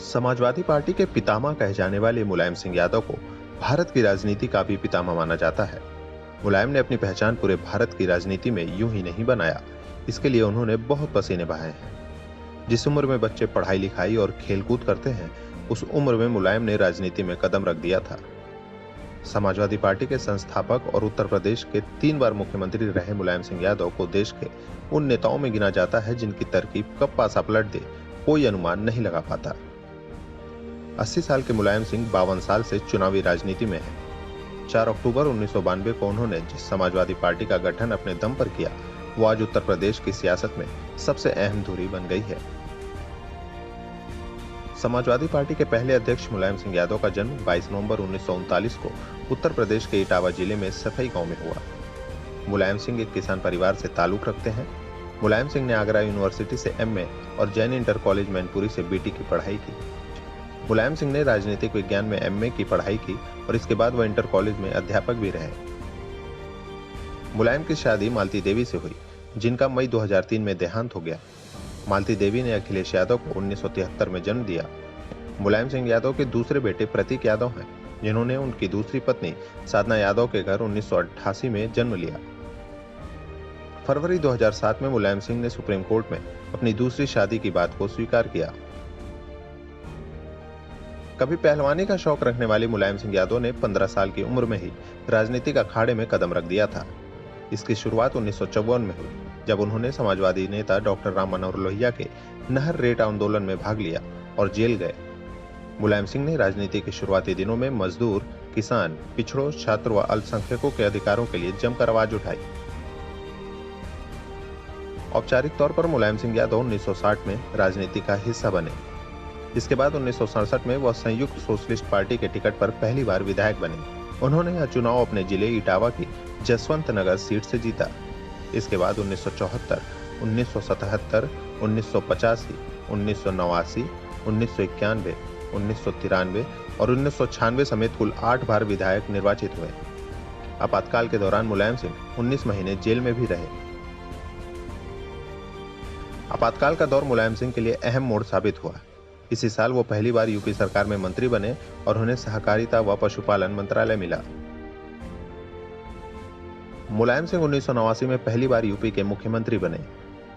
Samajwadi party के पितामह कहे जाने वाले मुलायम सिंह यादव को भारत की राजनीति का भी पितामह माना जाता है। मुलायम ने अपनी पहचान पूरे भारत की राजनीति में यूं ही नहीं बनाया, इसके लिए उन्होंने बहुत पसीने बहाए हैं। जिस उम्र में बच्चे पढ़ाई लिखाई और खेलकूद करते हैं, उस उम्र में मुलायम ने राजनीति में कदम रख दिया था। समाजवादी पार्टी के संस्थापक और उत्तर प्रदेश के 3 बार मुख्यमंत्री रहे मुलायम सिंह यादव को देश के उन नेताओं में गिना जाता है जिनकी तरकीब कब पासा पलट दे, कोई अनुमान नहीं लगा पाता। 80 साल के मुलायम सिंह 52 साल से चुनावी राजनीति में हैं। 4 अक्टूबर 1992 को उन्होंने जिस समाजवादी पार्टी का गठन अपने दम पर किया, वो आज उत्तर प्रदेश की सियासत में सबसे अहम धुरी बन गई है। समाजवादी पार्टी के पहले अध्यक्ष मुलायम सिंह यादव का जन्म 22 नवंबर 1939 को उत्तर प्रदेश के इटावा जिले में सफई गांव में हुआ। मुलायम सिंह एक किसान परिवार से ताल्लुक रखते हैं। मुलायम सिंह ने आगरा यूनिवर्सिटी से एमए और जैन इंटर कॉलेज मैनपुरी से बीटी की पढ़ाई की। मुलायम सिंह ने राजनीतिक विज्ञान में एमए की पढ़ाई की और इसके बाद वह इंटर कॉलेज में अध्यापक भी रहे। मुलायम की शादी मालती देवी से हुई, जिनका मई 2003 में देहांत हो गया। मालती देवी ने अखिलेश यादव को 1973 में जन्म दिया। मुलायम सिंह यादव के दूसरे बेटे प्रतीक यादव हैं, जिन्होंने उनकी दूसरी पत्नी साधना यादव के घर 1988 में जन्म लिया। फरवरी 2007 में मुलायम सिंह ने सुप्रीम कोर्ट में अपनी दूसरी शादी की बात को स्वीकार किया। कभी पहलवानी का शौक रखने वाले मुलायम सिंह यादव ने 15 साल की उम्र में ही राजनीतिक अखाड़े में कदम रख दिया था। इसकी शुरुआत 1954 में हुई, जब उन्होंने समाजवादी नेता डॉक्टर राम मनोहर लोहिया के नहर रेट आंदोलन में भाग लिया और जेल गए। मुलायम सिंह ने राजनीति के शुरुआती दिनों में मजदूर, किसान, पिछड़ों, छात्र व अल्पसंख्यकों के अधिकारों के लिए जमकर आवाज उठाई। औपचारिक तौर पर मुलायम सिंह यादव 1960 में राजनीति का हिस्सा बने। इसके बाद 1967 में वह संयुक्त सोशलिस्ट पार्टी के टिकट पर पहली बार विधायक बने। उन्होंने यह चुनाव अपने जिले इटावा की जसवंत नगर सीट से जीता। इसके बाद 1974, 1977, 1985, 1989, 1991, 1993 और 1996 समेत कुल 8 बार विधायक निर्वाचित हुए। आपातकाल के दौरान मुलायम सिंह 19 महीने जेल में भी रहे। आपातकाल का दौर मुलायम सिंह के लिए अहम मोड़ साबित हुआ। इसी साल वो पहली बार यूपी सरकार में मंत्री बने और उन्हें सहकारिता व पशुपालन मंत्रालय मिला। मुलायम सिंह 1989 में पहली बार यूपी के मुख्यमंत्री बने।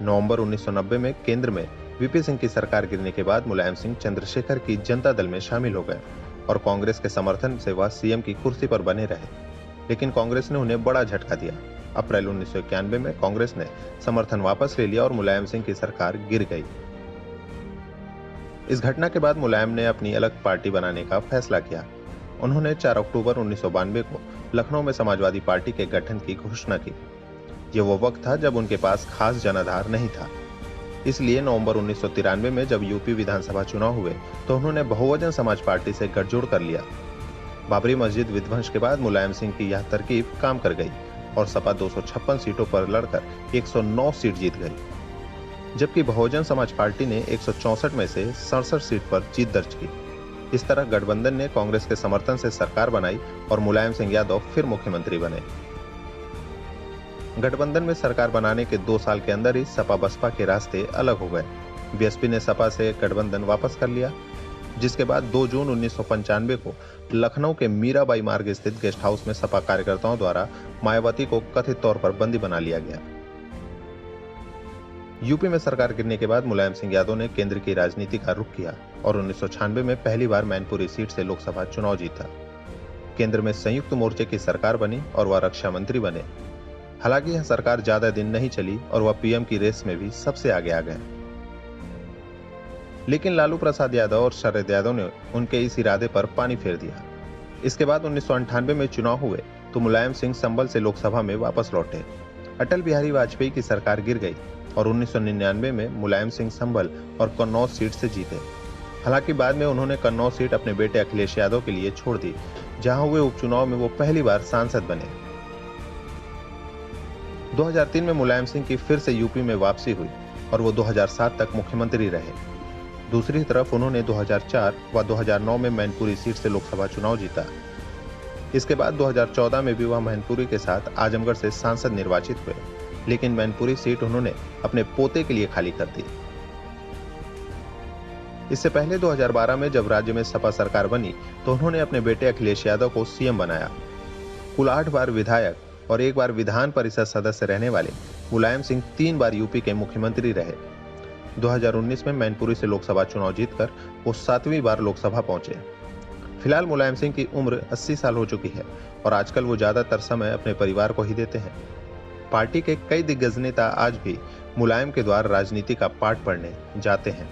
नवंबर 1990 में केंद्र में वीपी सिंह की सरकार गिरने के बाद मुलायम सिंह चंद्रशेखर की जनता दल में शामिल हो गए और कांग्रेस के समर्थन से वह सीएम की कुर्सी पर बने रहे, लेकिन कांग्रेस ने उन्हें बड़ा झटका दिया। अप्रैल 1991 में कांग्रेस ने समर्थन वापस ले लिया और मुलायम सिंह की सरकार गिर गई। इस घटना के बाद मुलायम ने अपनी अलग पार्टी बनाने का फैसला किया। उन्होंने 4 अक्टूबर 1992 को लखनऊ में समाजवादी पार्टी के गठन की घोषणा की। यह वो वक्त था जब उनके पास खास जनाधार नहीं था। इसलिए नवंबर 1993 में जब यूपी विधानसभा चुनाव हुए तो उन्होंने बहुवचन समाज पार्टी से गठजोड़ कर लिया। बाबरी मस्जिद विध्वंस के बाद मुलायम सिंह की यह तरकीब काम कर गई और सपा 256 सीटों पर लड़कर 109 सीट जीत गई, जबकि बहुजन समाज पार्टी ने 164 में से 67 सीट पर जीत दर्ज की। इस तरह गठबंधन ने कांग्रेस के समर्थन से सरकार बनाई और मुलायम सिंह यादव फिर मुख्यमंत्री बने। गठबंधन में सरकार बनाने के 2 साल के अंदर ही सपा बसपा के रास्ते अलग हो गए। बीएसपी ने सपा से गठबंधन वापस कर लिया, जिसके बाद 2 जून 1995 को लखनऊ के मीराबाई मार्ग स्थित गेस्ट हाउस में सपा कार्यकर्ताओं द्वारा मायावती को कथित तौर पर बंदी बना लिया गया। यूपी में सरकार गिरने के बाद मुलायम सिंह यादव ने केंद्र की राजनीति का रुख किया और 1996 में पहली बार मैनपुरी सीट से लोकसभा चुनाव जीता। केंद्र में संयुक्त मोर्चे की सरकार बनी और वह रक्षा मंत्री बने। हालांकि यह सरकार ज्यादा दिन नहीं चली और वह पीएम की रेस में भी सबसे आगे आ गए, लेकिन लालू प्रसाद यादव और शरद यादव ने उनके इस इरादे पर पानी फेर दिया। इसके बाद 1998 में चुनाव हुए तो मुलायम सिंह संभल से लोकसभा में वापस लौटे। अटल बिहारी वाजपेयी की सरकार गिर गई और 1999 में मुलायम सिंह संभल और कन्नौज सीट से जीते। हालांकि बाद में उन्होंने कन्नौज सीट अपने बेटे अखिलेश यादव के लिए छोड़ दी, जहां हुए उपचुनाव में वो पहली बार सांसद बने। 2003 में मुलायम सिंह की फिर से यूपी में वापसी हुई और वो 2007 तक मुख्यमंत्री रहे। दूसरी तरफ उन्होंने 2004 व 2009 में मैनपुरी सीट से लोकसभा चुनाव जीता। इसके बाद 2014 में भी वह मैनपुरी के साथ आजमगढ़ से सांसद निर्वाचित हुए, लेकिन मैनपुरी सीट उन्होंने अपने पोते के लिए खाली कर दी। इससे पहले 2012 में जब राज्य में सपा सरकार बनी तो उन्होंने अपने बेटे अखिलेश यादव को सीएम बनाया। कुल 8 बार विधायक और 1 बार विधान परिषद सदस्य रहने वाले मुलायम सिंह 3 बार यूपी के मुख्यमंत्री रहे। 2019 में मैनपुरी से लोकसभा चुनाव जीतकर वो 7वीं बार लोकसभा पहुंचे। फिलहाल मुलायम सिंह की उम्र 80 साल हो चुकी है और आजकल वो ज्यादातर समय अपने परिवार को ही देते हैं। पार्टी के कई दिग्गज नेता आज भी मुलायम के द्वार राजनीति का पाठ पढ़ने जाते हैं।